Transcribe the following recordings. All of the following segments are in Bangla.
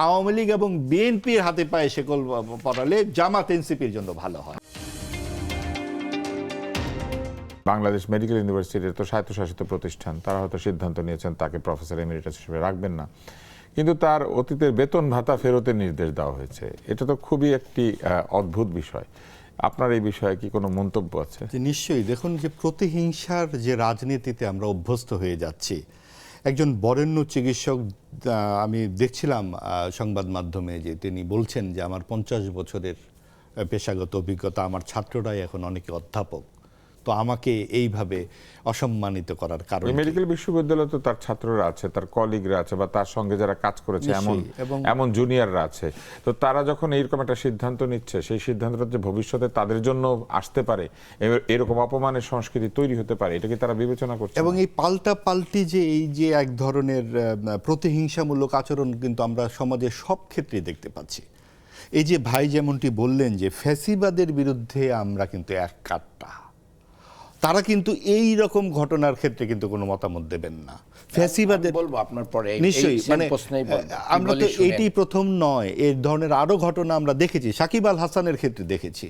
আওয়ামী লীগ এবং বিএনপির হাতে পায়ে শেকল পরালে জামাত এনসিপির জন্য ভালো হয়। বাংলাদেশ মেডিকেল ইউনিভার্সিটির তো স্বায়ত্তশাসিত প্রতিষ্ঠান, তারা হয়তো সিদ্ধান্ত নিয়েছেন তাকে প্রফেসর এমিরিটাস হিসেবে রাখবেন না, কিন্তু তার অতীতের বেতন ভাতা ফেরতের নির্দেশ দেওয়া হয়েছে। এটা তো খুবই একটি অদ্ভুত বিষয়। আপনার এই বিষয়ে কি কোনো মন্তব্য আছে? নিশ্চয়ই। দেখুন, যে প্রতিহিংসার যে রাজনীতিতে আমরা অভ্যস্ত হয়ে যাচ্ছি, একজন বরেণ্য চিকিৎসক, আমি দেখছিলাম সংবাদ মাধ্যমে যে তিনি বলছেন যে আমার 50 বছরের পেশাগত অভিজ্ঞতা, আমার ছাত্ররাই এখন অনেকে অধ্যাপক, তো আমাকে এইভাবে অসম্মানিত করার কারণ মেডিকেল বিশ্ববিদ্যালয়ে তো তার ছাত্ররা আছে, তার কলিগরা আছে, বা তার সঙ্গে যারা কাজ করেছে এমন জুনিয়ররা আছে। তো তারা যখন এইরকম একটা সিদ্ধান্ত নিচ্ছে, সেই সিদ্ধান্তটা যে ভবিষ্যতে তাদের জন্য আসতে পারে, এরকম অপমানের সংস্কৃতি তৈরি হতে পারে, এটা কি তারা বিবেচনা করছে? এবং এই পাল্টি যে এই যে এক ধরনের প্রতিহিংসামূলক আচরণ কিন্তু আমরা সমাজের সব ক্ষেত্রেই দেখতে পাচ্ছি। এই যে ভাই যেমনটি বললেন যে ফ্যাসিবাদের বিরুদ্ধে আমরা কিন্তু এক কাট্টা, তারা কিন্তু এই রকম ঘটনার ক্ষেত্রে কিন্তু কোনো মতামত দেবেন না। ফ্যাসিবাদের বলবো আপনার পরে, নিশ্চয়ই, মানে আমরা তো এটি প্রথম নয়, এই ধরনের আরো ঘটনা আমরা দেখেছি। সাকিব আল হাসানের ক্ষেত্রে দেখেছি।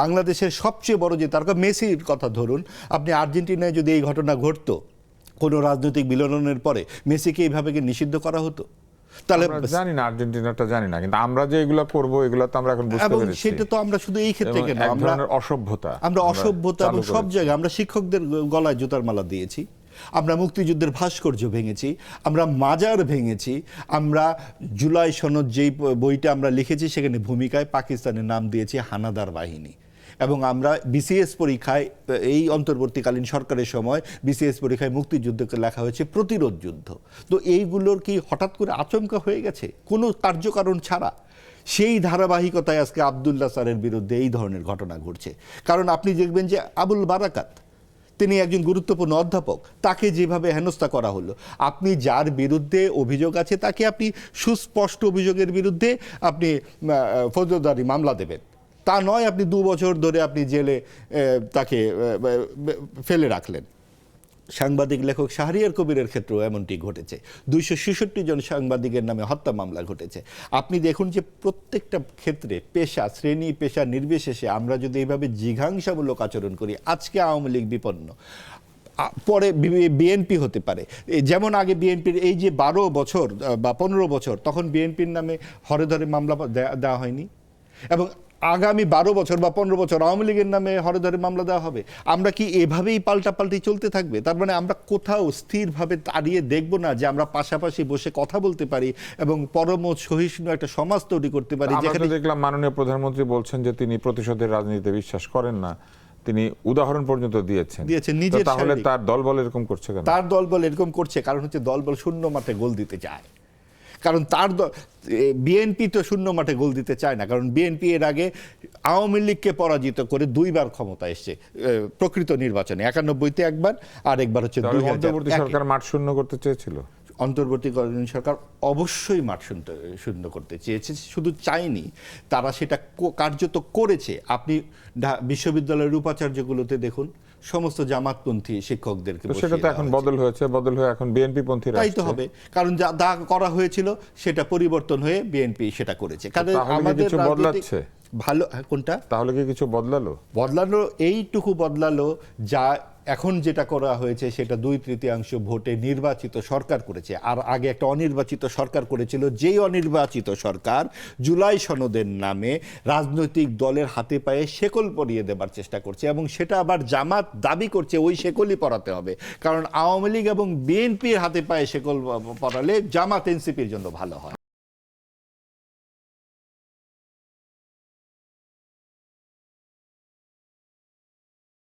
বাংলাদেশের সবচেয়ে বড় যে তারকা মেসির কথা ধরুন, আপনি আর্জেন্টিনায় যদি এই ঘটনা ঘটতো কোনো রাজনৈতিক বিলনের পরে, মেসিকে এইভাবে কি নিষিদ্ধ করা হতো? তাহলে জানি না, আর্জেন্টিনাটা জানি না, কিন্তু আমরা যে এগুলো করব এগুলো তো আমরা এখন বুঝতে পেরেছি। সেটা তো আমরা শুধু এই ক্ষেত্রে কেন, আমরা অসভ্যতা এবং সব জায়গায় আমরা শিক্ষকদের গলায় জুতার মালা দিয়েছি, আমরা মুক্তিযুদ্ধের ভাস্কর্য ভেঙেছি, আমরা মাজার ভেঙেছি, আমরা জুলাই সনদ যেই বইটা আমরা লিখেছি সেখানে ভূমিকায় পাকিস্তানের নাম দিয়েছি হানাদার বাহিনী। এবং আমরা বিসিএস পরীক্ষায়, এই অন্তর্বর্তীকালীন সরকারের সময় বিসিএস পরীক্ষায় মুক্তিযুদ্ধকে লেখা হয়েছে প্রতিরোধ যুদ্ধ। তো এইগুলোর কি হঠাৎ করে আচমকা হয়ে গেছে কোনো কার্যকারণ ছাড়া? সেই ধারাবাহিকতায় আজকে আবদুল্লাহ স্যারের বিরুদ্ধে এই ধরনের ঘটনা ঘটছে। কারণ আপনি দেখবেন যে আবুল বারাকাত, তিনি একজন গুরুত্বপূর্ণ অধ্যাপক, তাকে যেভাবে হেনস্থা করা হলো, আপনি যার বিরুদ্ধে অভিযোগ আছে তাকে আপনি সুস্পষ্ট অভিযোগের বিরুদ্ধে আপনি ফৌজদারি মামলা দেবেন, তা নয় আপনি 2 বছর ধরে আপনি জেলে তাকে ফেলে রাখলেন। সাংবাদিক লেখক শাহরিয়ার কবিরের ক্ষেত্রেও এমনটি ঘটেছে। 266 জন সাংবাদিকের নামে হত্যা মামলা ঘটেছে। আপনি দেখুন যে প্রত্যেকটা ক্ষেত্রে পেশা, শ্রেণী পেশা নির্বিশেষে আমরা যদি এইভাবে জিঘাংসামূলক আচরণ করি, আজকে আওয়ামী লীগ বিপন্ন, পরে বিএনপি হতে পারে। যেমন আগে বিএনপির এই যে 12 বছর বা 15 বছর, তখন বিএনপির নামে হরে ধরে মামলা দেওয়া হয়নি, এবং আগামী 12 বছর বা 15 বছর আওয়ামী লীগের নামে হরে ধরে মামলা দেওয়া হবে। আমরা কি এভাবেই পাল্টাপাল্টি চলতে থাকবে? তার মানে আমরা কোথাও স্থিরভাবে দাঁড়িয়ে দেখব না যে আমরা পাশাপাশি বসে কথা বলতে পারি এবং পরম সহিষ্ণু একটা সমাজ তৈরি করতে পারি। যেখানে দেখলাম মাননীয় প্রধানমন্ত্রী বলছেন যে তিনি প্রতিশোধের রাজনীতিতে বিশ্বাস করেন না, তিনি উদাহরণ পর্যন্ত দিয়েছেন নিজের। তাহলে তার দলবল এরকম করছে কেন? তার দলবল এরকম করছে কারণ হচ্ছে দলবল শূন্য মাঠে গোল দিতে চায়। কারণ তার বিএনপি তো শূন্য মাঠে গোল দিতে চায় না, কারণ বিএনপি এর আগে আওয়ামী লীগকে পরাজিত করে 2বার ক্ষমতা এসছে প্রকৃত নির্বাচনে, 91-তে একবার, আর একবার হচ্ছে 2000 সরকার মাঠ শূন্য করতে চেয়েছিল। অন্তর্বর্তীকালীন সরকার অবশ্যই মাঠ শূন্য করতে চেয়েছে, শুধু চায়নি, তারা সেটা কার্যত করেছে। আপনি বিশ্ববিদ্যালয়ের উপাচার্যগুলোতে দেখুন, সমস্ত জামাতপন্থী শিক্ষকদেরকে, সেটা তো এখন বদল হয়ে এখন বিএনপি পন্থী। তাই তো হবে, কারণ যা করা হয়েছিল সেটা পরিবর্তন হয়ে বিএনপি সেটা করেছে। কারণ আমাদের বদলাচ্ছে ভালো কোনটা, তাহলে কি কিছু বদলালো? এইটুকু বদলালো, যা এখন যেটা করা হয়েছে সেটা 2/3 ভোটে নির্বাচিত সরকার করেছে। আর আগে একটা অনির্বাচিত সরকার করেছিল, যেই অনির্বাচিত সরকার জুলাই সনদের নামে রাজনৈতিক দলের হাতে পায়ে শেকল পরিয়ে দেবার চেষ্টা করছে, এবং সেটা আবার জামাত দাবি করছে ওই শেকলই পরাতে হবে, কারণ আওয়ামী লীগ এবং বিএনপির হাতে পায়ে শেকল পরালে জামাত এনসিপির জন্য ভালো হয়।